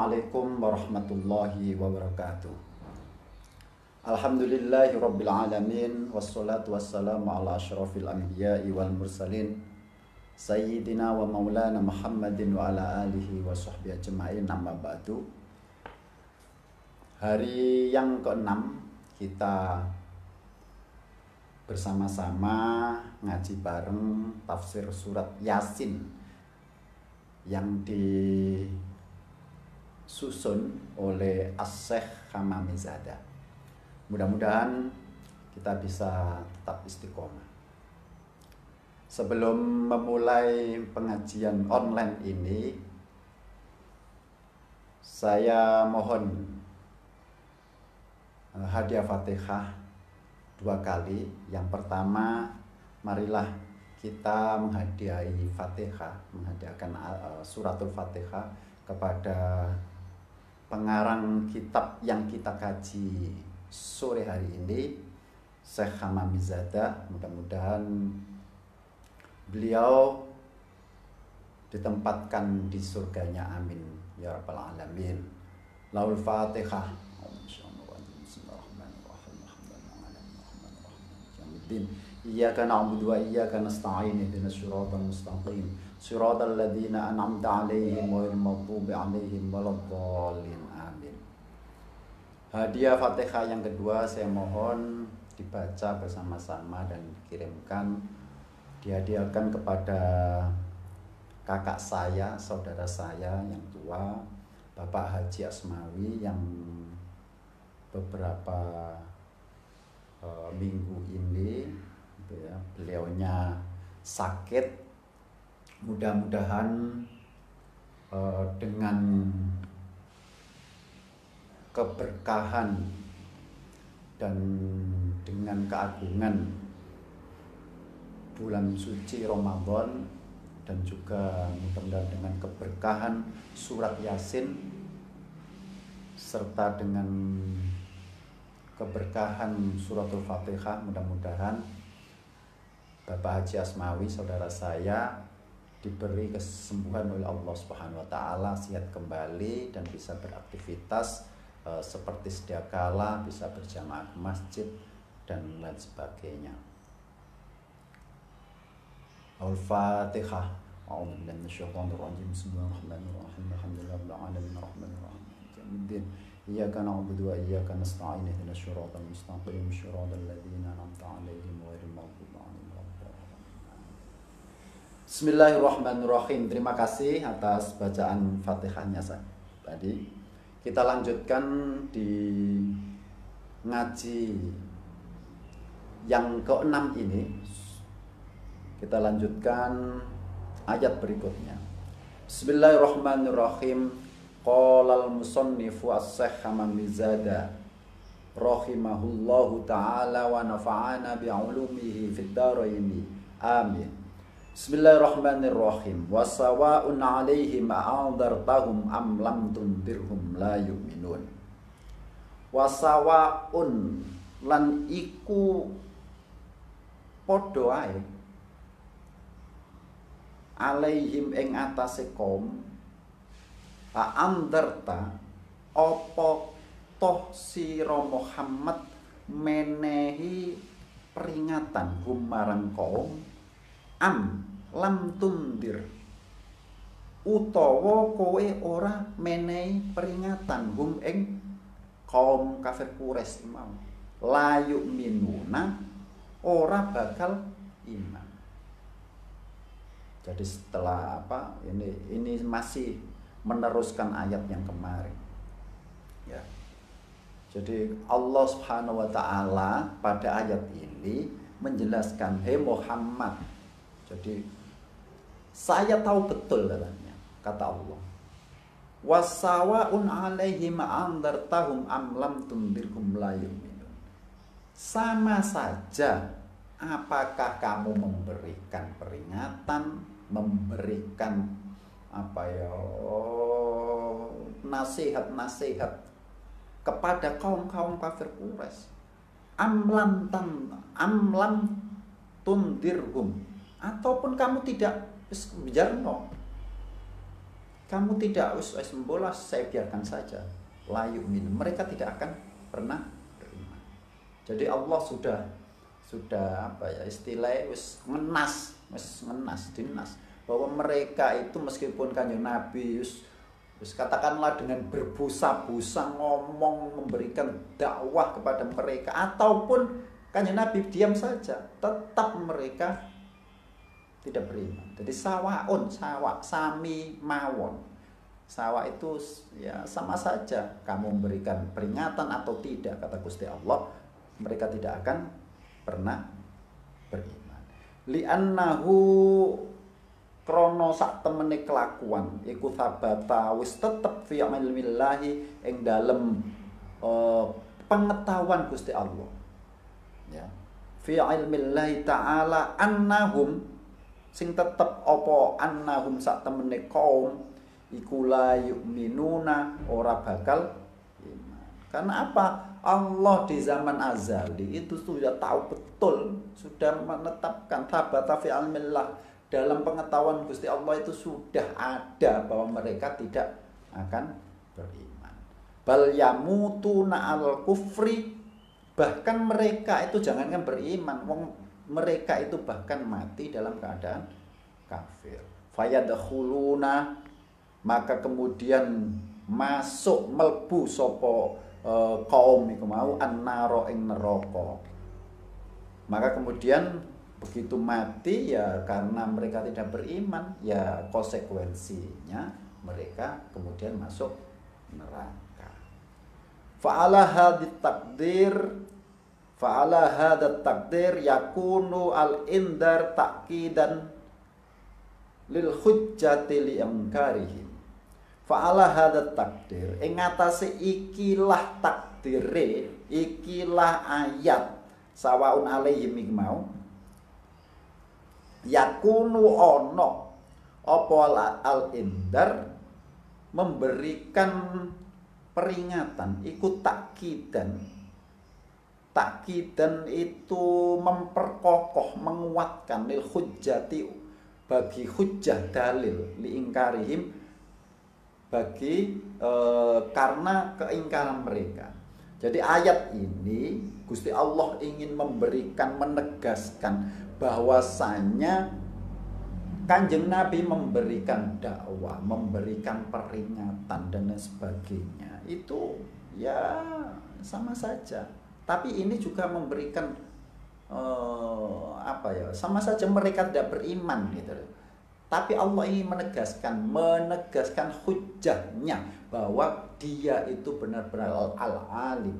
Assalamualaikum warahmatullahi wabarakatuh. Alhamdulillahi rabbil alamin, wassalatu wassalamu ala asyrafil anbiya'i wal mursalin, Sayyidina wa maulana Muhammadin wa ala alihi wa sahbihi ajma'in, amma ba'du. Hari yang ke-6 kita bersama-sama ngaji bareng tafsir surat Yasin yang disusun oleh As-Syeikh Hamamizada. Mudah-mudahan kita bisa tetap istiqomah. Sebelum memulai pengajian online ini, saya mohon hadiah Fatihah 2 kali. Yang pertama, marilah kita menghadiahi Fatihah, menghadiahkan suratul Fatihah kepada pengarang kitab yang kita kaji sore hari ini, Syekh Hamamizada. Mudah-mudahan beliau ditempatkan di surganya, amin ya rabbal alamin. Laul Fatihah. Iyyaka na'budu wa iyyaka nasta'in, ihdinas siratal mustaqim, siratal ladzina an'amta 'alaihim ghairil maghdubi 'alaihim waladdallin, amin. Hadiah Fatihah yang kedua saya mohon dibaca bersama-sama dan dikirimkan, dihadiahkan kepada kakak saya, saudara saya yang tua, Bapak Haji Asmawi, yang beberapa minggu ini beliaunya sakit. Mudah-mudahan dengan keberkahan dan dengan keagungan bulan suci Ramadan, dan juga mudah-mudahan dengan keberkahan surat Yasin serta dengan keberkahan suratul Fatihah, mudah-mudahan Bapak Haji Asmawi, saudara saya, diberi kesembuhan oleh Allah Subhanahu wa taala, sehat kembali dan bisa beraktivitas seperti sedia kala, bisa berjamaah ke masjid dan lain sebagainya. Al-Fatihah. A'udzu billahi minasyaitonir rajim. Bismillahirrahmanirrahim. Alhamdulillahirabbil alamin arrahmanir rahim. Maliki Iyyaka na'budu wa iyyaka nasta'in, ihdinas siratal mustaqim, siratal ladzina an'amta 'alaihim ghairil maghdubi 'alaihim waladdallin. Bismillahirrahmanirrahim. Terima kasih atas bacaan Fatihahnya tadi. Kita lanjutkan di ngaji yang ke-6 ini. Kita lanjutkan ayat berikutnya. Bismillahirrahmanirrahim. Qala al-musannifu as-Syeikh Hamamizada rahimahullahu ta'ala wa nafa'ana bi'ulumihi fid dharaini, amin. Bismillahirrahmanirrahim. Wa sawa'un 'alaihim a'adhartahum am lam tundirhum la yu'minun. Wa sawa'un, lan iku padha ae, alaihim ing atase kaum, a'andarta apa toh sira Muhammad menehi peringatan hum marang kaum, am lam tundir utawa kowe ora menehi peringatan hum ing kaum kafir Quraisy mau, la yu'minuna, ora bakal iman. Jadi setelah ini masih meneruskan ayat yang kemarin, ya. Jadi Allah Subhanahu wa taala pada ayat ini menjelaskan, "Hei Muhammad, jadi saya tahu betul," kata Allah, "Wasawa'un 'alaihim andartahum am lam tundirhum la yu'minun." Sama saja apakah kamu memberikan peringatan, memberikan nasihat-nasihat kepada kaum-kaum kafir Quraisy, amlam tundirhum, ataupun kamu tidak bijarno, kamu tidak bola, saya biarkan saja. La yu'min, mereka tidak akan pernah beriman. Jadi Allah sudah apa ya istilahnya ngenas dinas bahwa mereka itu meskipun Kanjeng Nabi katakanlah dengan berbusa-busa ngomong memberikan dakwah kepada mereka ataupun Kanjeng Nabi diam saja, tetap mereka tidak beriman. Jadi sawa sami mawon. Sawa itu ya sama saja, kamu memberikan peringatan atau tidak, kata Gusti Allah, mereka tidak akan pernah beriman. Li'annahu krono sak temene kelakuan iku sabata wis tetep fi ilmillahi ing dalem pengetahuan Gusti Allah. Ya. Fi ilmillahi ta'ala annahum sing tetep apa annahum sak temene kaum iku la yu'minuna ora bakal iman. Karena apa? Allah di zaman azali itu sudah tahu betul, sudah menetapkan sabata fi ilmillah, dalam pengetahuan Gusti Allah itu sudah ada bahwa mereka tidak akan beriman. Bal yamutuna al kufri, bahkan mereka itu jangankan beriman, mereka itu bahkan mati dalam keadaan kafir. Fayadkhuluna, maka kemudian masuk melbu sapa kaum iku mau annaro ing neraka. Maka kemudian begitu mati ya karena mereka tidak beriman, ya konsekuensinya mereka kemudian masuk neraka. Fa'ala hadat takdir yakunu al-indar ta'kidan lil hujjati li angkarihim. Fa'ala hadat takdir, ing atase ikilah takdire, ikilah ayat sawaun alaihim mau yakunu ono apa al-indar, memberikan peringatan, ikut takkidan itu memperkokoh, menguatkan lil hujjati, bagi hujjah dalil li ingkarihim, bagi karena keingkaran mereka. Jadi ayat ini Gusti Allah ingin memberikan, menegaskan bahwasanya Kanjeng Nabi memberikan dakwah, memberikan peringatan dan lain sebagainya, itu ya sama saja. Tapi ini juga memberikan sama saja mereka tidak beriman gitu. Tapi Allah ingin menegaskan hujjahnya bahwa dia itu benar-benar al-alim.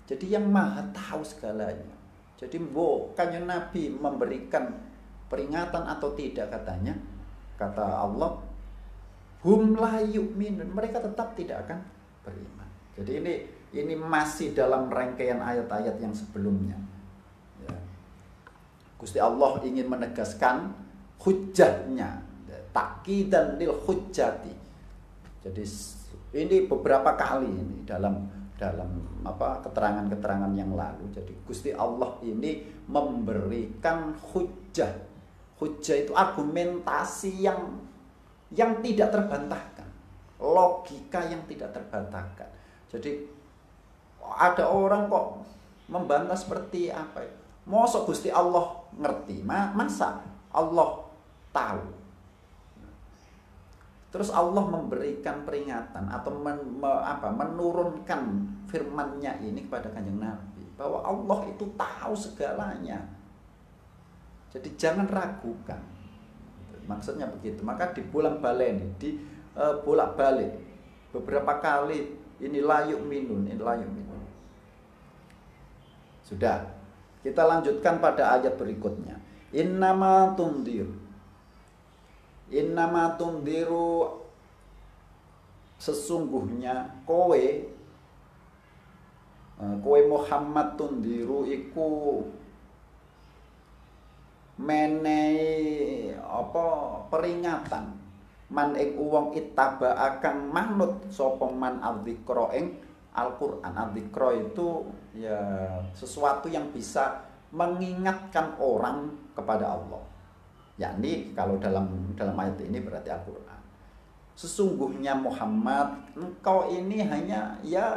Jadi yang maha tahu segalanya. Jadi Kanjeng Nabi memberikan peringatan atau tidak, kata Allah, hum la yu'minun, mereka tetap tidak akan beriman. Jadi ini masih dalam rangkaian ayat-ayat yang sebelumnya. Ya. Gusti Allah ingin menegaskan hujjahnya, takkidan lil hujjati. Jadi ini beberapa kali ini dalam keterangan-keterangan yang lalu. Jadi Gusti Allah ini memberikan hujjah. Hujjah itu argumentasi yang tidak terbantahkan, logika yang tidak terbantahkan. Jadi ada orang kok membantah seperti apa? Mosok Gusti Allah ngerti, masa Allah tahu? Terus Allah memberikan peringatan atau menurunkan firman-Nya ini kepada Kanjeng Nabi bahwa Allah itu tahu segalanya. Jadi jangan ragukan. Maksudnya begitu. Maka dibolak-balik beberapa kali ini la yu'minun. Sudah. Kita lanjutkan pada ayat berikutnya. Innama tundiru, sesungguhnya kowe Muhammad tundiru iku menehi peringatan man ing wong ittaba akan manut sapa man adzikra ing Al-Qur'an. Adzikra itu ya sesuatu yang bisa mengingatkan orang kepada Allah. Yakni kalau dalam ayat ini berarti Al-Qur'an. Sesungguhnya Muhammad, engkau ini hanya ya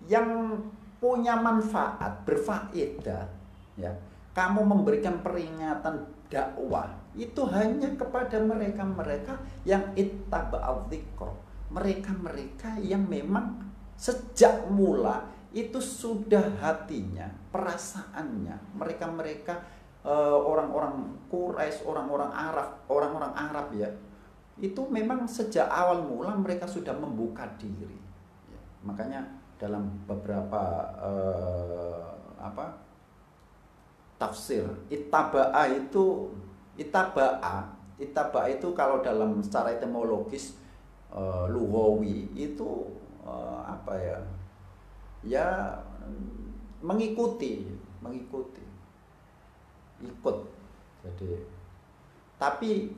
yang punya manfaat, berfaedah, ya. Kamu memberikan peringatan dakwah itu hanya kepada mereka-mereka yang ittaba'adz dzikra, mereka-mereka yang memang sejak mula itu sudah hatinya, perasaannya, mereka-mereka orang-orang Quraisy, orang-orang Arab ya, itu memang sejak awal mula mereka sudah membuka diri. Ya, makanya dalam beberapa tafsir ittaba'a itu kalau dalam secara etimologis lughawi itu ya mengikuti, ikut. Jadi tapi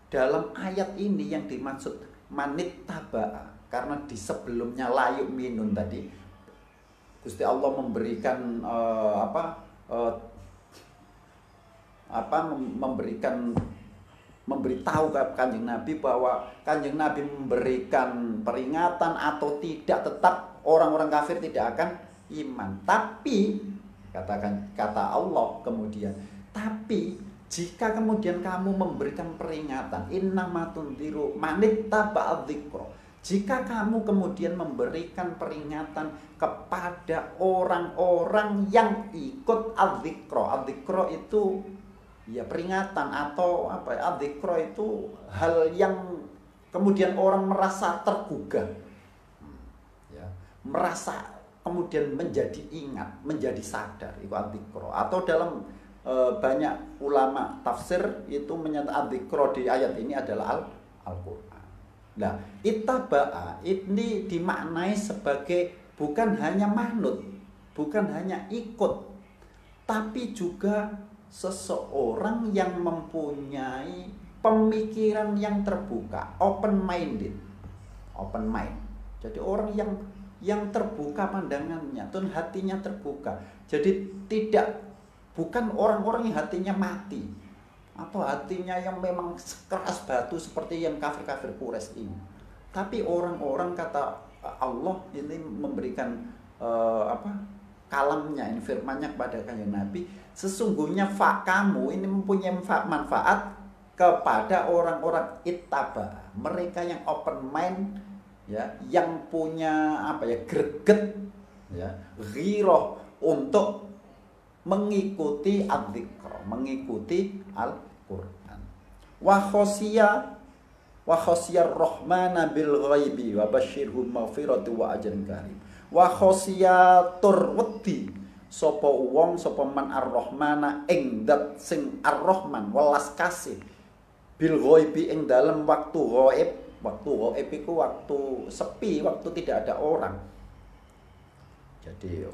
dalam ayat ini yang dimaksud manittaba'a, karena di sebelumnya la yu'minun tadi Gusti Allah memberikan memberitahu ke Kanjeng Nabi bahwa Kanjeng Nabi memberikan peringatan atau tidak, tetap orang-orang kafir tidak akan iman. Tapi kata Allah kemudian, tapi jika kemudian kamu memberikan peringatan, innamatundhiru manittaba'adz dzikra, jika kamu kemudian memberikan peringatan kepada orang-orang yang ikut adzikra. Adzikra itu ya peringatan atau adzikra itu hal yang kemudian orang merasa tergugah, ya, merasa kemudian menjadi ingat, menjadi sadar, itu adzikra. Atau dalam banyak ulama tafsir itu menyatakan adzikra di ayat ini adalah Al-Qur'an. Nah, ittaba'a ini dimaknai sebagai bukan hanya manut, bukan hanya ikut, tapi juga seseorang yang mempunyai pemikiran yang terbuka, open mind. Jadi orang yang terbuka pandangannya, dan hatinya terbuka. Jadi bukan orang-orang yang hatinya mati atau hatinya yang memang keras batu seperti yang kafir-kafir Quraisy ini. Tapi orang-orang, kata Allah ini memberikan kalamnya, ini firmannya kepada Kanjeng Nabi, sesungguhnya kamu ini mempunyai manfaat kepada orang-orang ittaba, mereka yang open mind, ya, yang punya greget, ya, ghirah untuk mengikuti adzikra, mengikuti Al-Qur'an. Wa khosyar rahmana bil ghaibi wa basyirhum maghfirati wa ajrin karim. Wa khosyatur wedi sapa wong sapa man ar-rahmana ing dat sing ar-rahman welas kasih bil ghaibi ing dalem waktu ghaib. Waktu ghaib iku waktu sepi, waktu tidak ada orang. Jadi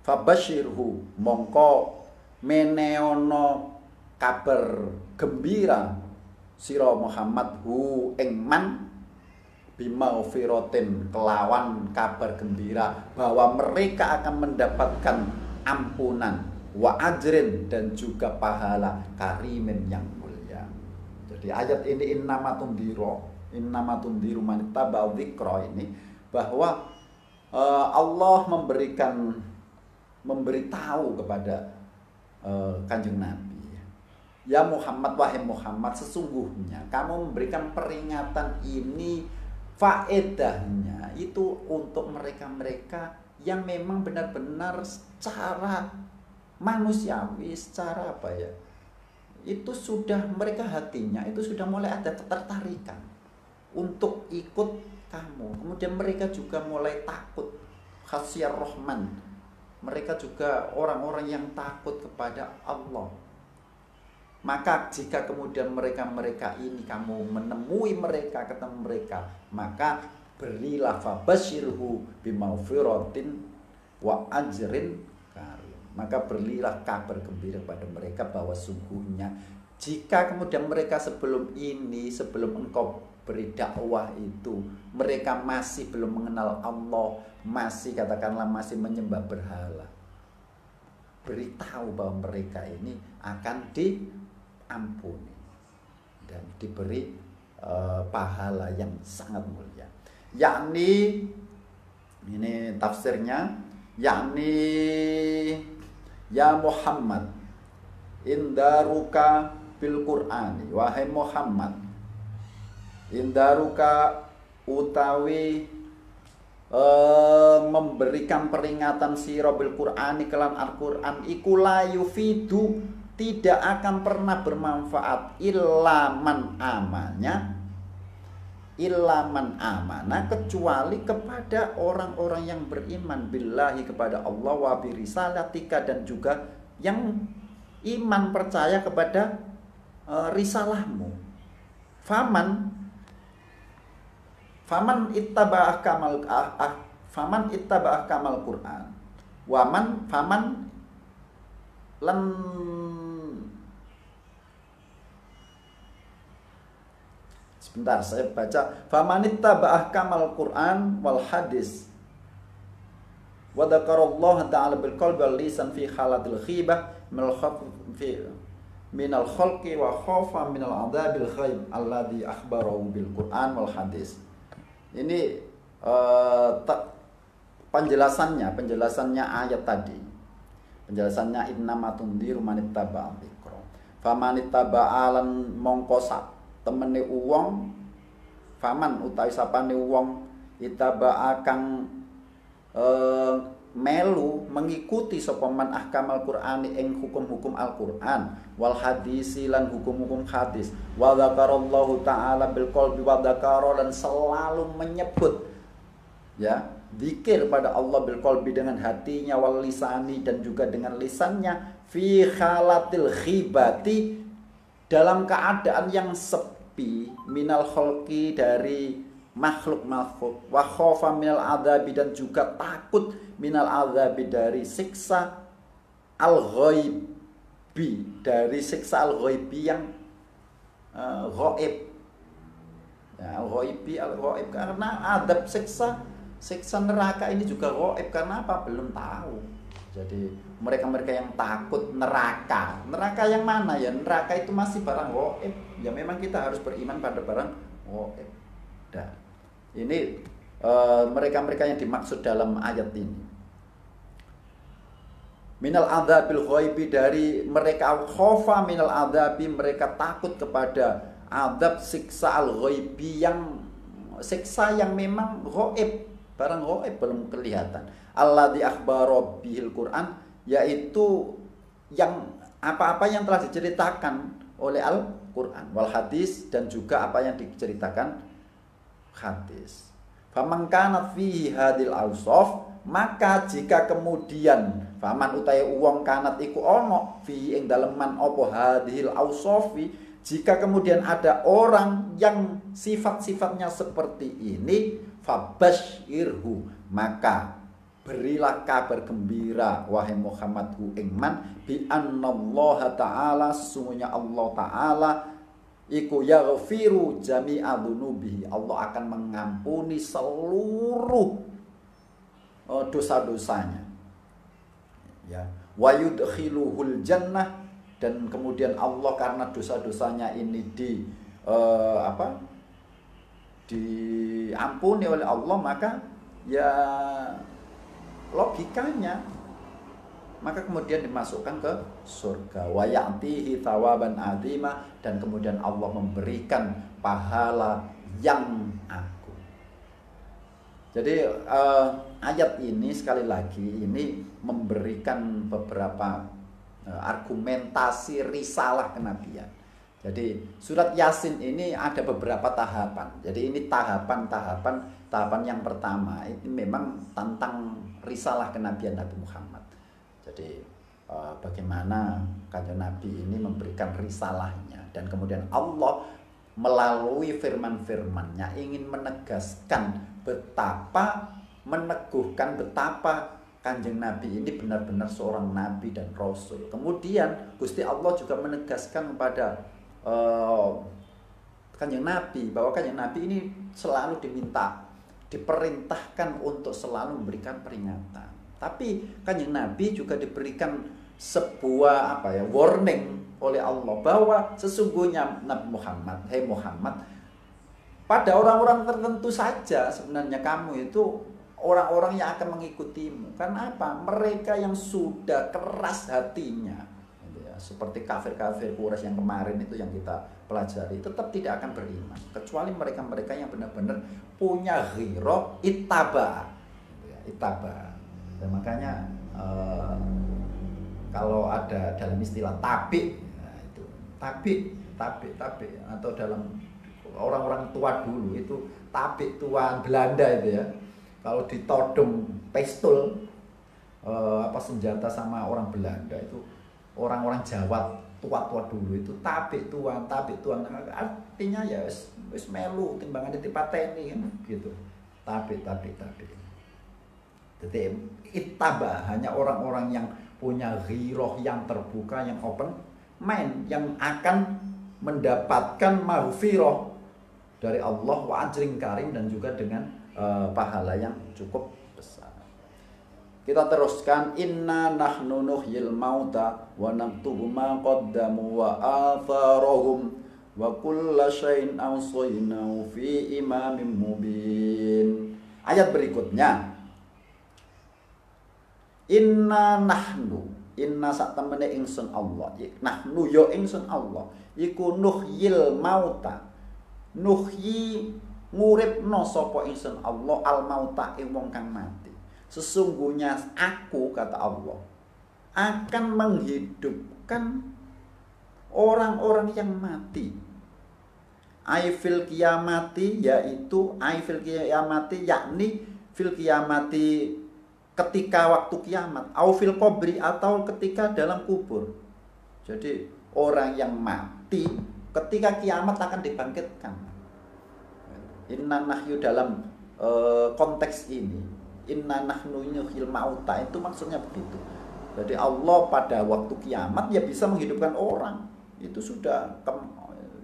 fabasyirhu mongko meneono kabar gembira sira Muhammad hu ing man bimaghfiratin, kelawan kabar gembira bahwa mereka akan mendapatkan ampunan, wa ajrin, dan juga pahala karimin yang mulia. Jadi ayat ini innamatundhiru manittaba'adz dzikra ini bahwa Allah memberitahu kepada Kanjeng Nabi, ya Muhammad, wahai Muhammad, sesungguhnya kamu memberikan peringatan ini, faedahnya itu untuk mereka-mereka yang memang benar-benar secara manusiawi, secara itu sudah mereka hatinya itu sudah mulai ada ketertarikan untuk ikut kamu. Kemudian mereka juga mulai takut, khasyar rahman, mereka juga orang-orang yang takut kepada Allah. Maka jika kemudian mereka ini kamu menemui mereka, ketemu mereka, maka berilah fabasyirhu bimaghfiratin wa ajrin karim. Maka berilah kabar gembira kepada mereka bahwa sungguhnya jika kemudian mereka sebelum engkau beri dakwah itu, mereka masih belum mengenal Allah, masih katakanlah masih menyembah berhala, beritahu bahwa mereka ini akan diampuni dan diberi pahala yang sangat mulia. Yakni ini tafsirnya, yakni ya Muhammad indaruka bil Qur'ani, wahai Muhammad, indaruka utawi memberikan peringatan sira bil Qur'ani kelan Al-Qur'an iku la yufidu, tidak akan pernah bermanfaat ilaman amana kecuali kepada orang-orang yang beriman billahi kepada Allah wa bi risalatika, dan juga yang iman percaya kepada risalahmu. Faman ittaba'ah kamal Qur'an. Faman lan sebentar saya baca. Faman ittaba'ah kamal Qur'an wal hadis wa dzakarallaha ta'ala bil qalbi wal lisan fi halatil ghibah minal khalqi wa khafa minal adzabil ghaib alladzi akhbarahu bil Qur'an wal hadis. Ini penjelasannya ayat tadi. Penjelasannya innama tundiru manittaba'a dzikra. Famanittaba'a lan mongko sak temene wong, faman utawi sapane wong ittaba'a kang melu mengikuti sapa man ahkamal Qur'ani ing hukum-hukum Al-Qur'an wal hadisi lan hukum-hukum hadis wa dzakarallahu ta'ala bil qalbi wa dzakara, dan selalu menyebut ya zikir pada Allah bil qalbi dengan hatinya wal lisani dan juga dengan lisannya fi khalatil khibati dalam keadaan yang sepi minal khalqi dari makhluk wa khafa minal adzabi dan juga takut minal adzabi dari siksa al-ghaibi, dari siksa al-ghaibi yang ghaib. Ya, al-ghaib karena adab siksa neraka ini juga ghaib, karena apa? Belum tahu. Jadi mereka-mereka yang takut neraka yang mana ya? Neraka itu masih barang ghaib. Ya memang kita harus beriman pada barang ghaib. Nah, ini mereka-mereka yang dimaksud dalam ayat ini. Minal adzabil ghaibi, dari mereka khofa minal adzabi, mereka takut kepada azab siksa al ghaibi, yang siksa yang memang ghaib, barang ghaib belum kelihatan. Alladzi akhbara bihil Qur'an, yaitu yang apa-apa yang telah diceritakan oleh Al-Qur'an wal hadis, dan juga apa yang diceritakan hadis. Faman kana fihi hadil awsaf, maka jika kemudian faman utahe wong kanat iku ono fi ing daleman apa hadhil awsafi, jika kemudian ada orang yang sifat-sifatnya seperti ini, fabasyirhu, maka berilah kabar gembira wahai Muhammad hu ing man bi annallaha ta'ala, sesungguhnya Allah ta'ala iku yaghfiru jami'a dzunubihi, Allah akan mengampuni seluruh dosa-dosanya. Ya, wa yudkhiluhul jannah, dan kemudian Allah karena dosa-dosanya ini diampuni oleh Allah, maka ya logikanya maka kemudian dimasukkan ke surga. Wa ya'tihi thawaban adzima, dan kemudian Allah memberikan pahala yang agung. Jadi ayat ini sekali lagi ini memberikan beberapa argumentasi risalah kenabian. Jadi surat Yasin ini ada beberapa tahapan. Jadi ini tahapan yang pertama ini memang tentang risalah kenabian Nabi Muhammad. Jadi bagaimana kanjeng Nabi ini memberikan risalahnya, dan kemudian Allah melalui firman-firmannya ingin menegaskan betapa meneguhkan betapa kanjeng Nabi ini benar-benar seorang nabi dan rasul. Kemudian Gusti Allah juga menegaskan kepada kanjeng Nabi bahwa kanjeng Nabi ini selalu diperintahkan untuk selalu memberikan peringatan. Tapi kanjeng Nabi juga diberikan sebuah warning oleh Allah bahwa sesungguhnya Nabi Muhammad, hai Muhammad, pada orang-orang tertentu saja sebenarnya kamu itu orang-orang yang akan mengikutimu. Karena apa? Mereka yang sudah keras hatinya, gitu ya. Seperti kafir-kafir Quraisy yang kemarin itu yang kita pelajari, tetap tidak akan beriman kecuali mereka-mereka yang benar-benar punya ghirah ittaba, gitu ya, ittaba. Dan makanya kalau ada dalam istilah tabi, nah itu tabi atau dalam orang-orang tua dulu itu tabi tuan Belanda itu ya. Kalau ditodong pistol senjata sama orang Belanda itu, orang-orang Jawa tua-tua dulu itu tabi tuan. Artinya ya wis melu timbangan dipateni kan gitu. Tabi. Jadi ittaba hanya orang-orang yang punya ghirah yang terbuka, yang open mind, yang akan mendapatkan maghfirah dari Allah wa ajrin karim, dan juga dengan pahala yang cukup besar. Kita teruskan, inna nahnu nuhyil mauta wa naktubu ma qaddamu wa atharahum wa kulla syai'in awsaynahu fi imamin mubin. Ayat berikutnya, inna nahnu, inna sak temene ingsun Allah, nahnu yo ingsun Allah iku nuhyil mauta, nuhyi nguripno sapa ingsun Allah al mauta ing wong kang mati. Sesungguhnya aku, kata Allah, akan menghidupkan orang-orang yang mati. Aifil kiamati, yaitu aifil kiamati, yakni fil kiamati ketika waktu kiamat, au fil qabri, atau ketika dalam kubur. Jadi orang yang mati ketika kiamat akan dibangkitkan. Inna nahyu dalam konteks ini, inna nahnu nuhyil mauta, itu maksudnya begitu. Jadi Allah pada waktu kiamat ya bisa menghidupkan orang, itu sudah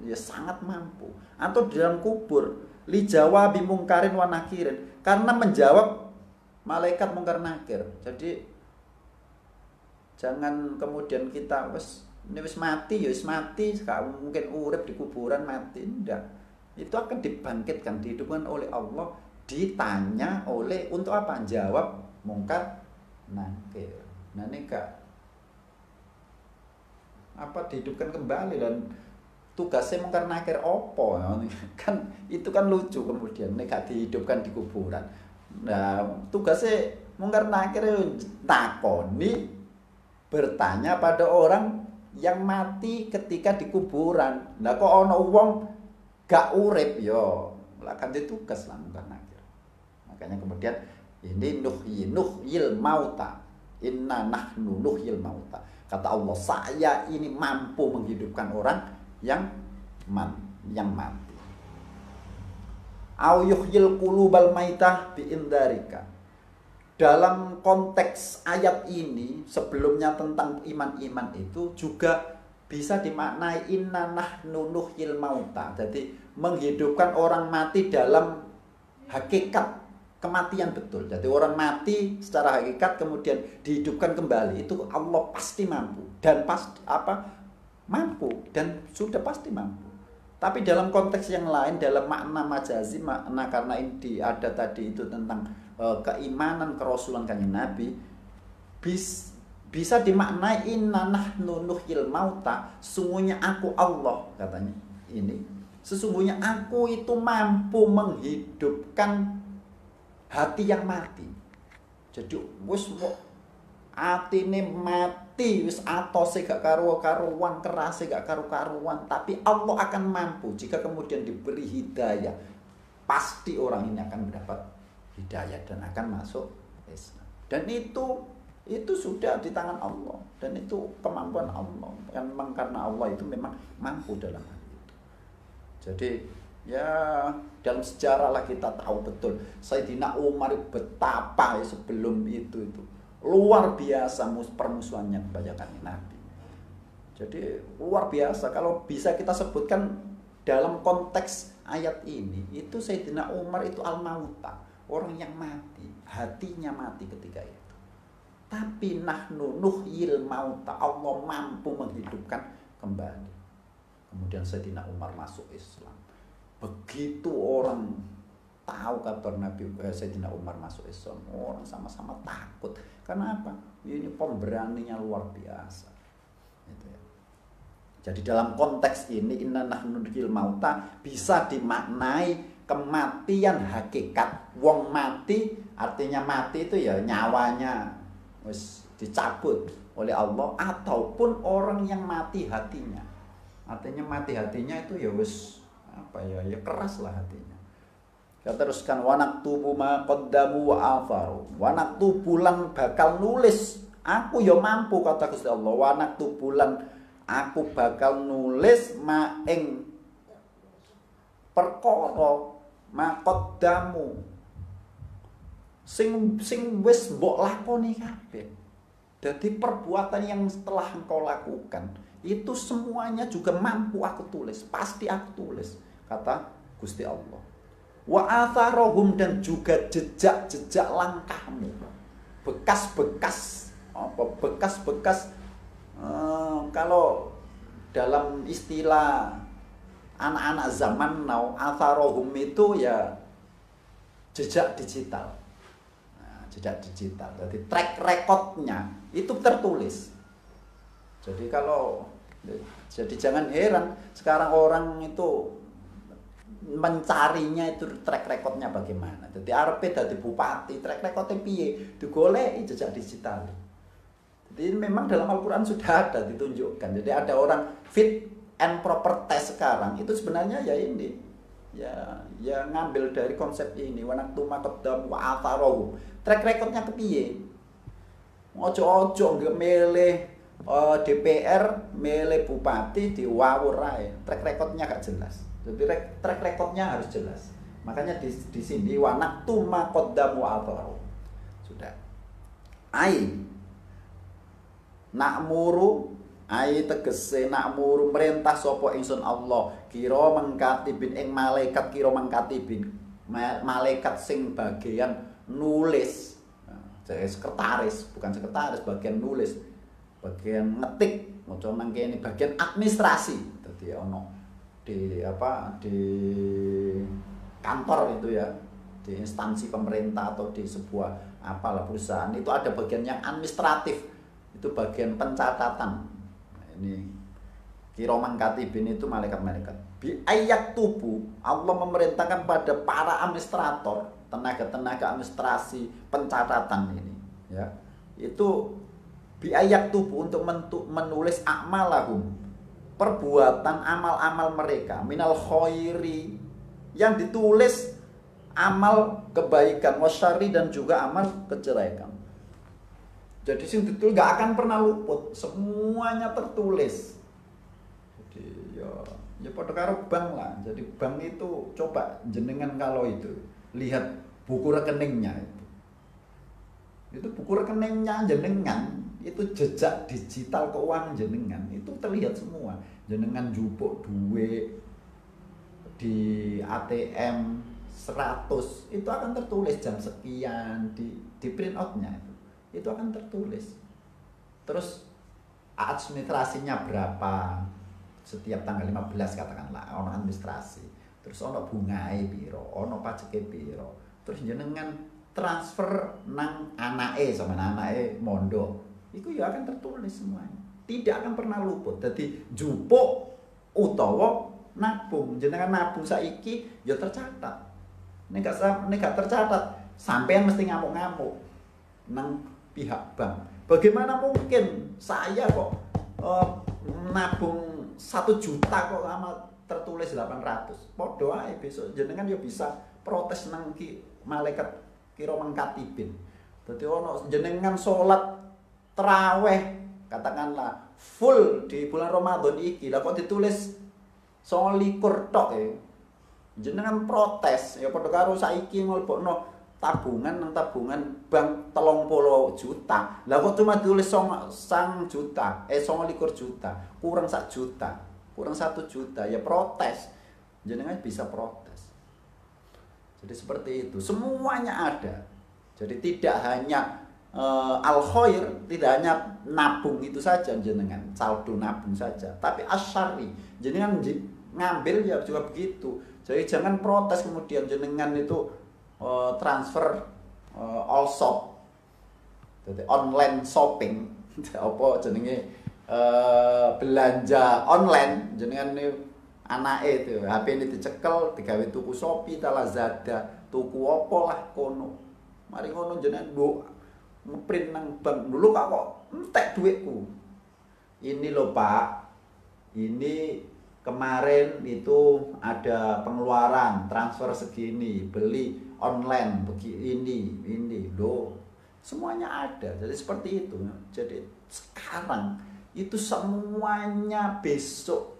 ya sangat mampu. Atau di dalam kubur, li jawabi mungkarin wa nakirin, karena menjawab malaikat mungkar nakir. Jadi jangan kemudian kita wis mati, ya wis mati, gak mungkin urip di kuburan mati, enggak. Itu akan dibangkitkan, dihidupkan oleh Allah, ditanya oleh untuk apa? Jawab mungkar nakir. Nah ini dihidupkan kembali, dan tugasnya mungkar nakir opo kan itu kan lucu. Kemudian nek dihidupkan di kuburan, nah tugasnya mungkar nakir takoni, bertanya pada orang yang mati ketika di kuburan. Nah kok ono wong gak urip yo, lah kan ditugas lah mungkar nakir. Makanya kemudian ini nuhyil mauta, inna nahnu nuhyil mauta. Kata Allah, saya ini mampu menghidupkan orang yang mati. Au yuhyil qulubal maitah bi indarika. Dalam konteks ayat ini sebelumnya tentang iman-iman itu juga bisa dimaknai inna nahnu nuhyil mauta. Jadi menghidupkan orang mati dalam hakikat kematian betul. Jadi orang mati secara hakikat kemudian dihidupkan kembali, itu Allah pasti mampu, dan mampu dan sudah pasti mampu. Tapi dalam konteks yang lain, dalam makna majazi, makna karena ini ada tadi itu tentang keimanan kerasulan kanjeng Nabi, bisa dimaknai inna nahnu nuhyil mauta, sesungguhnya aku Allah, katanya ini, sesungguhnya aku itu mampu menghidupkan hati yang mati. Jadi wis atine mati, wis atose gak karu-karuan, kerase gak karu-karuan, tapi Allah akan mampu jika kemudian diberi hidayah. Pasti orang ini akan mendapat hidayah dan akan masuk Islam. Dan itu sudah di tangan Allah, dan itu kemampuan Allah. Memang karena Allah itu memang mampu dalam hal itu. Jadi ya dalam sejarah lah kita tahu betul Sayyidina Umar betapa sebelum itu luar biasa permusuhannya kepada kanjeng Nabi. Jadi luar biasa. Kalau bisa kita sebutkan dalam konteks ayat ini, itu Sayyidina Umar itu al-mauta, orang yang mati, hatinya mati ketika itu. Tapi nahnu nuhyil mauta, Allah mampu menghidupkan kembali. Kemudian Sayyidina Umar masuk Islam. Begitu orang tahu kabar Nabi Sayyidina Umar masuk Islam, orang sama-sama takut. Karena apa? Ini pemberaninya luar biasa. Gitu ya. Jadi dalam konteks ini inna nahnu nuhyil mauta bisa dimaknai kematian hakikat. Wong mati artinya mati itu ya nyawanya wis dicabut oleh Allah, ataupun orang yang mati hatinya. Artinya mati hatinya itu ya wis apa ya keras lah hatinya. Kita teruskan wanaktubu ma qaddamu wa atharu. Wanaktubulan bakal nulis. Aku ya mampu kata Gusti Allah. Wanaktubulan aku bakal nulis ma ing perkara ma qaddamu sing wis mbok lakoni kabeh. Jadi perbuatan yang telah engkau lakukan itu semuanya juga mampu aku tulis, pasti aku tulis, kata Gusti Allah. Wa atharohum, dan juga jejak-jejak langkahmu, bekas-bekas apa bekas-bekas kalau dalam istilah anak-anak zaman now, atharohum itu ya jejak digital. Jejak digital. Jadi track recordnya itu tertulis. Jadi jangan heran sekarang orang itu mencarinya itu track recordnya bagaimana. Jadi arepe dadi bupati, track recordnya piye? Digoleki jejak digital. Jadi memang dalam Al-Qur'an sudah ada ditunjukkan. Jadi ada orang fit and proper test sekarang itu sebenarnya ya ini. Ya ngambil dari konsep ini wanaktu maqaddam wa atharohum. Track recordnya kepiye? Ojo-ojo nggak milih DPR, milih bupati diwawur ae. Track recordnya gak jelas. Jadi track recordnya harus jelas. Makanya di sini wanaktu maqaddam wa atharohum. Sudah. Nakmuru ai tegese nakmuru merintah sapa ingsun Allah kira mangkatibin ing malaikat kira mangkatibin malaikat sing bagian nulis. Jadi sekretaris, bukan sekretaris, bagian nulis, bagian ngetik, maca nang kene bagian administrasi. Dadi ono di kantor itu ya, di instansi pemerintah atau di sebuah apalah perusahaan itu ada bagian yang administratif. Itu bagian pencatatan. Ini kiromang katibin itu malaikat-malaikat. Bi ayat tubuh Allah memerintahkan pada para administrator, tenaga-tenaga administrasi pencatatan ini, ya. Itu bi ayat tubuh untuk menulis a'malahum, perbuatan amal-amal mereka, minal khairi, yang ditulis amal kebaikan, wasyari, dan juga amal kejelekan. Jadi sing ditulis gak akan pernah luput, semuanya tertulis. Jadi ya pada karo bank lah. Jadi bank itu coba jenengan kalau itu lihat buku rekeningnya itu buku rekeningnya jenengan itu jejak digital keuangan jenengan itu terlihat semua. Jenengan jupuk duit di ATM 100 itu akan tertulis jam sekian di print outnya itu akan tertulis. Terus administrasinya berapa setiap tanggal 15 katakanlah ono administrasi. Terus ono bungae piro, ono pajeke piro. Terus jenengan transfer nang anake sama anake mondok. Iku ya akan tertulis semuanya. Tidak akan pernah luput. Jadi jupuk utawa nabung. Jenengan nabung saiki ya tercatat. Nek gak tercatat, sampean mesti ngamuk-ngamuk nang pihak bank. Bagaimana mungkin saya kok nabung 1 juta kok sama tertulis 800. Podo ae besok jenengan ya bisa protes nang malaikat kira mangkatibin. Dadi ono jenengan salat tarawih katakanlah full di bulan Ramadan iki lah kok ditulis 29 tok jenengan protes ya padha karo saiki mlebokno tabungan bank 30 juta. Lah kok cuma tulis 9 juta, 29 juta, kurang 1 juta, kurang 1 juta ya protes. Jenengan bisa protes. Jadi seperti itu, semuanya ada. Jadi tidak hanya al khair tidak hanya nabung itu saja jenengan, saldo nabung saja, tapi asyari jenengan ngambil ya juga begitu. Jadi jangan protes kemudian jenengan itu transfer all shop, jadi online shopping apa jenenge belanja online jenengan anake itu HP ini dicekel digawe tuku Shopee ta Lazada, tuku apa lah kono. Mari ngono jenengan ngeprint nang bank dulu kok entek duitku. Ini loh Pak, ini kemarin itu ada pengeluaran transfer segini, beli online begini ini loh, semuanya ada. Jadi seperti itu. Jadi sekarang itu semuanya besok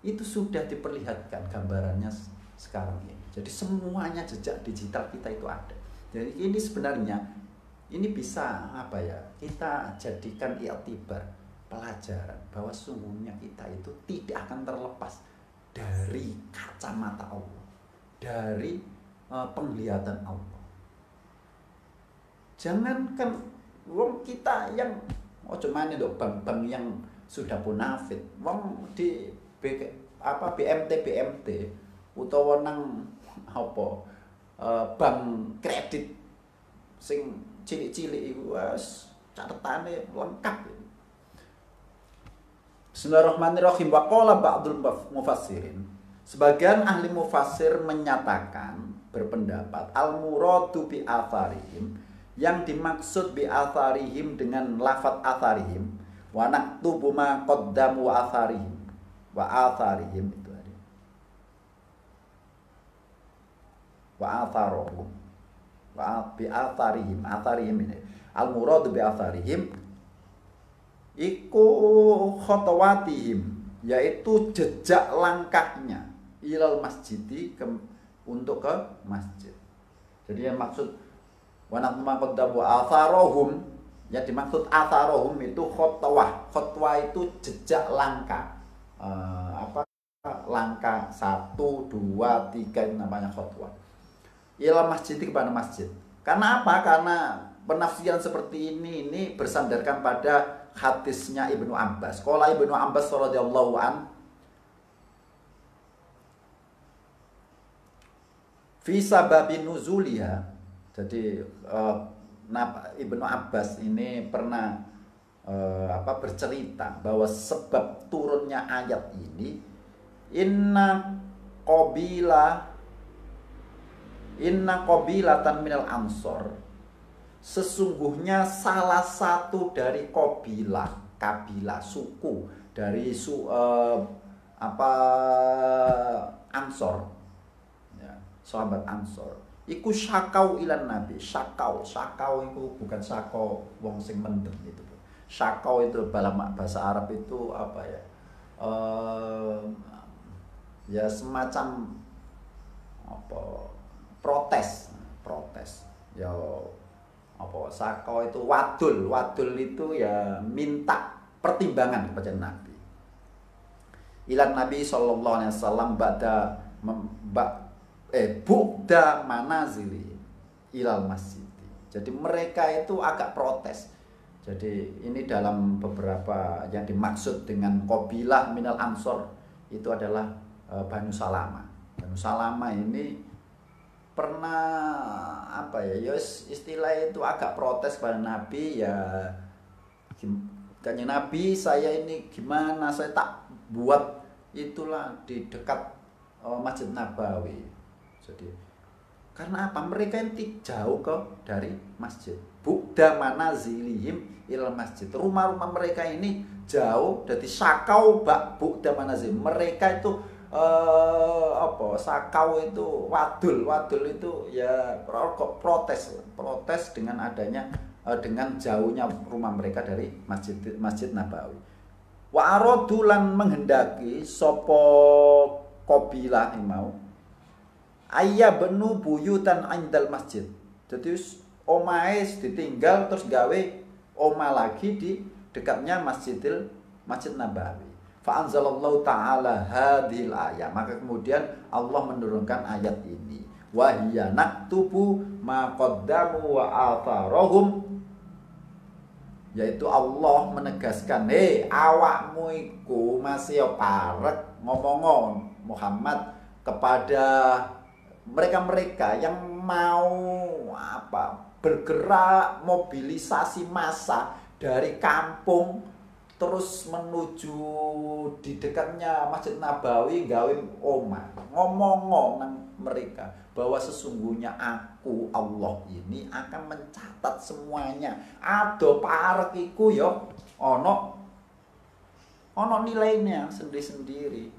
itu sudah diperlihatkan gambarannya sekarang ini. Jadi semuanya jejak digital kita itu ada. Jadi ini sebenarnya ini bisa apa ya, kita jadikan iktibar, pelajaran bahwa sungguhnya kita itu tidak akan terlepas dari kacamata Allah, dari penglihatan Allah. Jangankan wong kita yang cuman itu bank-bank yang sudah munafik, wong di BMT utawa nang apa bank kredit sing cilik-cilik iku wis catetane lengkap. Bismillahirrahmanirrahim. Wa qala ba'dul mufassirin. Sebagian ahli mufassir menyatakan, berpendapat al-muradu bi atharihim, yang dimaksud bi atharihim dengan lafaz atharihim, wa naktubu ma qaddamu wa atharihim. Wa atharihim itu ada. Wa atharohum. Bi atharihim, atharihim ini al-murad bi atharihim iku khotowatihim, yaitu jejak langkahnya ilal masjidi untuk ke masjid. Jadi yang maksud wa naqma qaddamu atharohum, yang dimaksud atharohum itu khotwah. Khotwah itu jejak langkah. Langkah 1, 2, 3 itu namanya khotwah. Ialah masjid kepada masjid. Karena apa? Karena penafsiran seperti ini bersandarkan pada hadisnya Ibnu Abbas. Qala Ibnu Abbas radhiyallahu an fi sababi nuzuliha. Jadi Ibnu Abbas ini pernah bercerita bahwa sebab turunnya ayat ini inna qabilatan minal ansor, sesungguhnya salah satu dari kabilah suku dari Ansor ya, sahabat Ansor iku syakau ilan nabi. Syakau itu bukan syakau wong sing mendem itu. Syakau itu dalam bahasa Arab itu apa ya, ya semacam apa, protes ya apa, sakau itu wadul itu ya minta pertimbangan kepada Nabi. Ilan Nabi sallallahu alaihi wasallam bu'da manazili ilal masjid. Jadi mereka itu agak protes. Jadi ini dalam beberapa yang dimaksud dengan qabilah minal ansor itu adalah Banu Salama. Banu Salama ini pernah apa ya, istilah itu agak protes pada Nabi ya. Tanya Nabi, saya ini gimana, saya tak buat itulah di dekat Masjid Nabawi. Jadi karena apa? Mereka ini jauh dari masjid. Bu'da manazilihim ilal masjid. Rumah-rumah mereka ini jauh, jadi sakau bu'da manazil. Mereka itu sakau itu wadul itu ya protes dengan adanya dengan jauhnya rumah mereka dari Masjid Nabawi. Wa aradulan menghendaki sopo qabilah mau ayya benu buyutan indal masjid. Jadi omahe ditinggal terus gawe oma lagi di dekatnya Masjid Nabawi. Fa anzalallahu ta'ala hadhil ayat. Maka kemudian Allah menurunkan ayat ini. Wa hiya naktubu ma qaddamu wa atharahum yaitu Allah menegaskan, hei awakmu iku masih parek ngomong Muhammad kepada mereka-mereka yang mau bergerak mobilisasi massa dari kampung terus menuju di dekatnya Masjid Nabawi gawe omah, ngomong nang mereka bahwa sesungguhnya aku Allah ini akan mencatat semuanya. Ado parek iku yo ono nilainya sendiri-sendiri.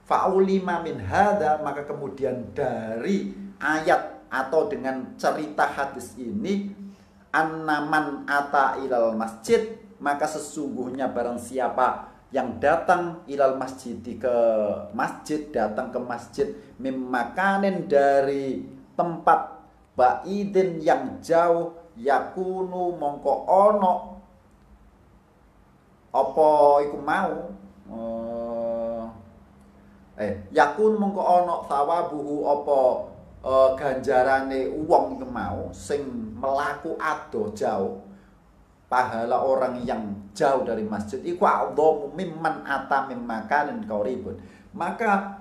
Fa'ulima min hadza, maka kemudian dari ayat atau dengan cerita hadis ini, annaman ata ilal masjid, maka sesungguhnya barang siapa yang datang ilal masjid, ke masjid, datang ke masjid, mimakanin dari tempat ba'idin yang jauh, yakunu mongko ono apa iku mau yakun mongko ono sawabuhu apa ganjarane wong iku mau sing melaku ado jauh, pahala orang yang jauh dari masjid iku a'dhamu mimman ata mimakanin qaribun, maka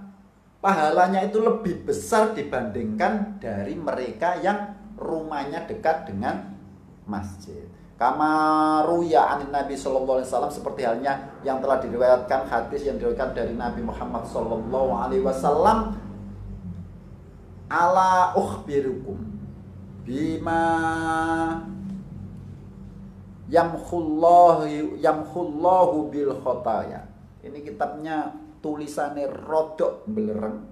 pahalanya itu lebih besar dibandingkan dari mereka yang rumahnya dekat dengan masjid. Kama ruya anin Nabi sallallahu alaihi wasallam, seperti halnya yang telah diriwayatkan, hadis yang diriwayatkan dari Nabi Muhammad sallallahu alaihi wasallam, ala ukhbirukum bima yamkhullahu bil khotaya. Ini kitabnya tulisannya rodok belereng,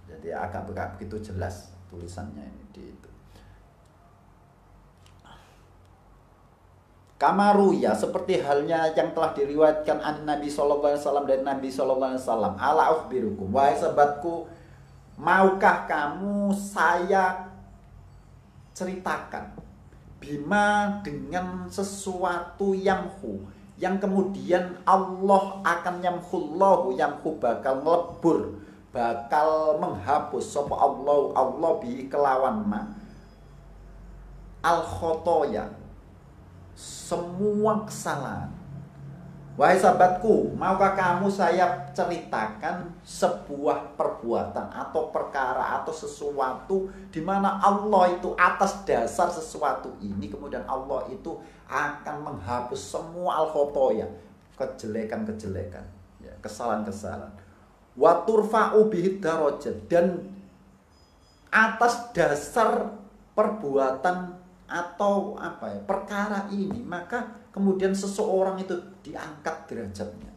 jadi agak begitu jelas tulisannya ini di itu. Kamaruya, seperti halnya yang telah diriwayatkan an Nabi sallallahu alaihi wasallam, dari Nabi sallallahu alaihi wasallam, ala ukhbirukum, wahai sahabatku, maukah kamu saya ceritakan bima, dengan sesuatu yang kemudian Allah akan yamhullahu, yamhu bakal ngelebur, bakal menghapus sapa Allah bi kelawan ma al khotoya, semua kesalahan. Wahai sahabatku, maukah kamu saya ceritakan sebuah perbuatan atau perkara atau sesuatu di mana Allah itu atas dasar sesuatu ini kemudian Allah itu akan menghapus semua al-khotoya, kejelekan-kejelekan, ya, kesalahan-kesalahan. Wa turfa'u bihi darajat, dan atas dasar perbuatan atau perkara ini maka kemudian seseorang itu diangkat derajatnya.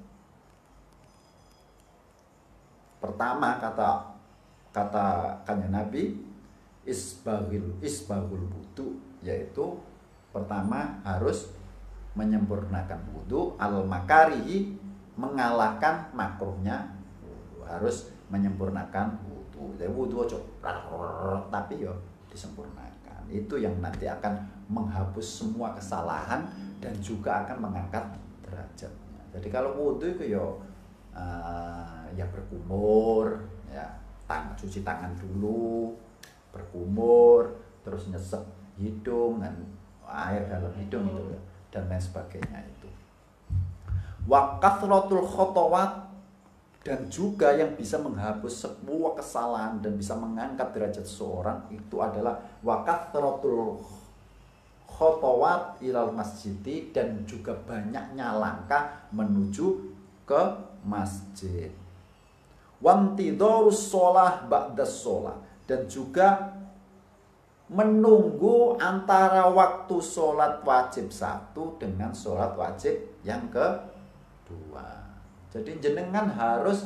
Pertama kata Nabi, isbagul wudu, yaitu pertama harus menyempurnakan wudu, al makarihi, mengalahkan makruhnya wudu, harus menyempurnakan wudu. Jadi wudu tapi yo disempurnakan. Itu yang nanti akan menghapus semua kesalahan dan juga akan mengangkat derajatnya. Jadi kalau wudu itu ya berkumur, ya cuci tangan dulu, berkumur, terus nyesep hidung dan air dalam hidung itu ya, dan lain sebagainya itu. Wa kathratul khotowat, dan juga yang bisa menghapus semua kesalahan dan bisa mengangkat derajat seseorang itu adalah wa kathratul khotowat ilal masjidi, dan juga banyaknya langkah menuju ke masjid. Wantidorus sholah ba'das sholah, dan juga menunggu antara waktu sholat wajib satu dengan sholat wajib yang kedua. Jadi jenengan harus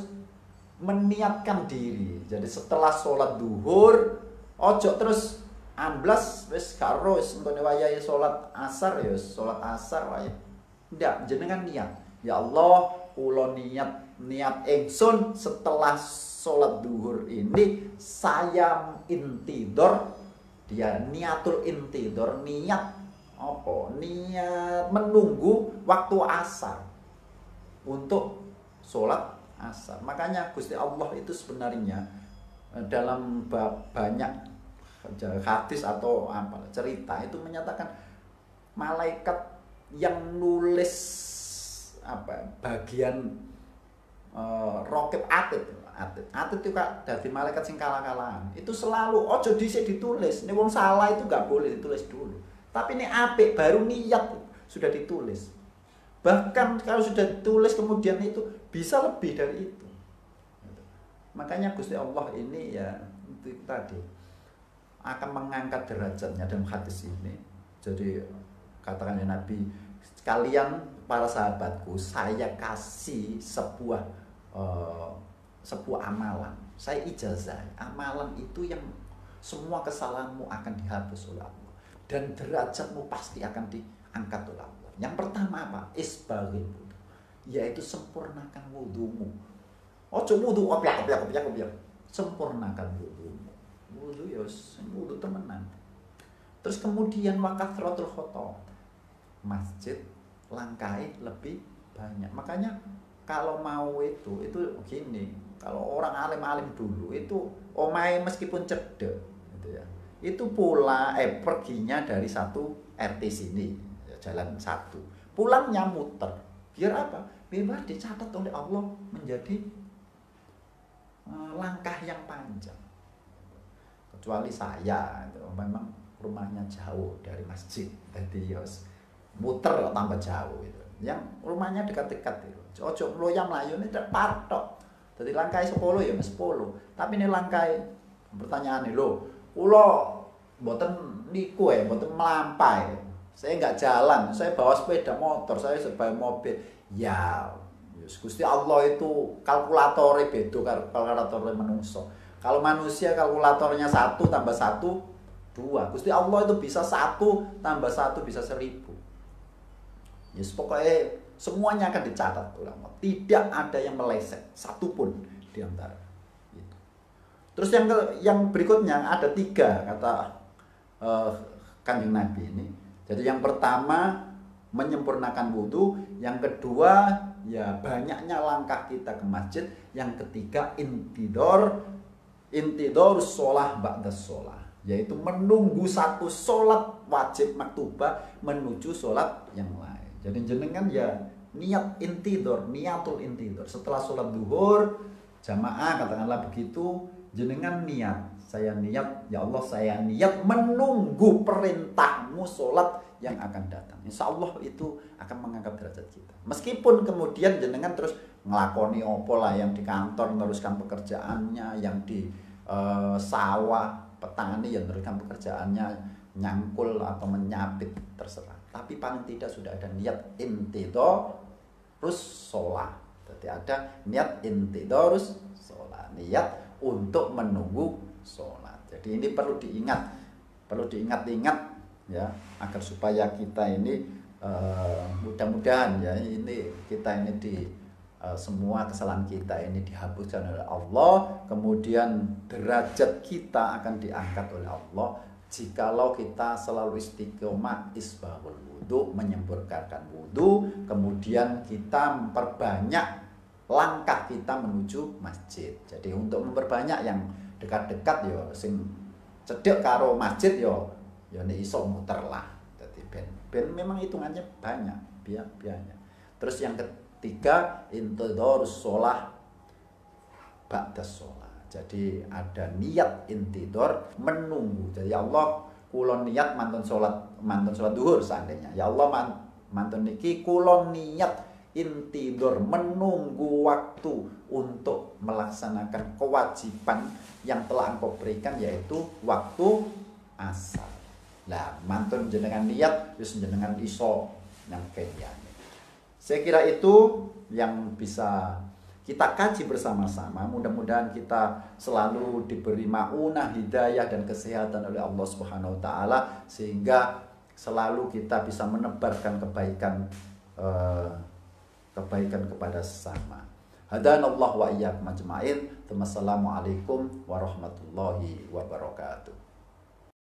meniatkan diri. Jadi setelah sholat duhur, ojo terus amblas wis karo wis entone wayahe sholat asar ya sholat asar wae. Ndak, jenengan niat. Ya Allah, kula niat ingsun setelah sholat duhur ini saya intidor, dia niatul intidor, niat apa? Niat menunggu waktu asar untuk sholat asar. Makanya Gusti Allah itu sebenarnya dalam banyak hadis atau cerita itu menyatakan malaikat yang nulis bagian rokib atid itu kak dari malaikat sing kalah-kalahan itu selalu ojo dhisik ditulis. Nek wong salah itu nggak boleh ditulis dulu, tapi ini apik baru niat sudah ditulis. Bahkan kalau sudah ditulis kemudian itu bisa lebih dari itu. Makanya Gusti Allah ini ya itu tadi akan mengangkat derajatnya dalam hadis ini. Jadi katakan ya Nabi, kalian para sahabatku, saya kasih sebuah amalan. Saya ijazah, amalan itu yang semua kesalahanmu akan dihapus oleh Allah dan derajatmu pasti akan diangkat oleh Allah. Yang pertama apa? Isbaghil wudu, yaitu sempurnakan wudumu. Ojo wudu opiak. Sempurnakan wudumu. Wudu ya wudu temenan. Terus kemudian wakathratul khoto, masjid langkai lebih banyak. Makanya kalau mau itu gini, kalau orang alim-alim dulu itu omahe meskipun cedek gitu ya. Itu perginya dari satu RT sini, jalan satu. Pulangnya muter. Biar apa? Biar dicatat oleh Allah menjadi langkah yang panjang. Kecuali saya itu memang rumahnya jauh dari masjid, jadi muter tambah jauh itu. Yang rumahnya dekat-dekat itu. Ojo mloyang mlayu ini patok. Dadi langkai 10 ya 10. Tapi ini langkai pertanyaane lho, kula mboten niku mboten melampai. Saya enggak jalan, saya bawa sepeda motor, saya bawa mobil. Ya, Gusti Allah itu kalkulatornya beda karo kalkulatornya manusia. Kalau manusia kalkulatornya 1 tambah 1 2. Gusti Allah itu bisa 1 tambah 1 bisa 1000. Yes, pokoknya semuanya akan dicatat oleh Allah. Tidak ada yang meleset satupun di antara itu. Terus yang berikutnya ada 3 kata Kanjeng Nabi ini. Jadi yang pertama menyempurnakan wudu, yang kedua ya banyaknya langkah kita ke masjid, yang ketiga intidor sholah ba'da sholah, yaitu menunggu satu sholat wajib maktubah menuju sholat yang lain. Jadi jenengan ya niatul intidor setelah sholat duhur jamaah katakanlah begitu, jenengan niat, saya niat ya Allah, saya niat menunggu perintahmu sholat yang akan datang. Insya Allah itu akan mengangkat derajat kita. Meskipun kemudian jenengan terus ngelakoni opo lah, yang di kantor meneruskan pekerjaannya, yang di sawah petani yang meneruskan pekerjaannya, nyangkul atau menyapit, terserah. Tapi paling tidak sudah ada niat intidorus sholah. Jadi ada niat intidorus sholah, niat untuk menunggu sholat. Jadi ini perlu diingat-ingat ya, agar supaya kita ini mudah-mudahan ya ini kita ini di semua kesalahan kita ini dihapuskan oleh Allah, kemudian derajat kita akan diangkat oleh Allah jikalau kita selalu istiqomah isbaghul wudu, menyempurnakan wudu, kemudian kita memperbanyak langkah kita menuju masjid. Jadi untuk memperbanyak yang dekat-dekat yo sing cedek karo masjid yo nek iso muter lah. Dadi ben memang hitungannya banyak biayanya. Terus yang ketiga intidorus sholah ba'da sholah. Jadi ada niat intidor menunggu. Jadi ya Allah kula niat mantun sholat duhur seandainya. Ya Allah mantun niki kula niat intidor menunggu waktu untuk melaksanakan kewajiban yang telah Engkau berikan, yaitu waktu asar. Lah mantun jenengan niat wis jenengan iso yang kayane. Saya kira itu yang bisa kita kaji bersama-sama. Mudah-mudahan kita selalu diberi maunah, hidayah dan kesehatan oleh Allah Subhanahu wa taala sehingga selalu kita bisa menebarkan kebaikan kepada sesama. Hadanallahu wa iyyakum ajmain. Wassalamualaikum warahmatullahi wabarakatuh.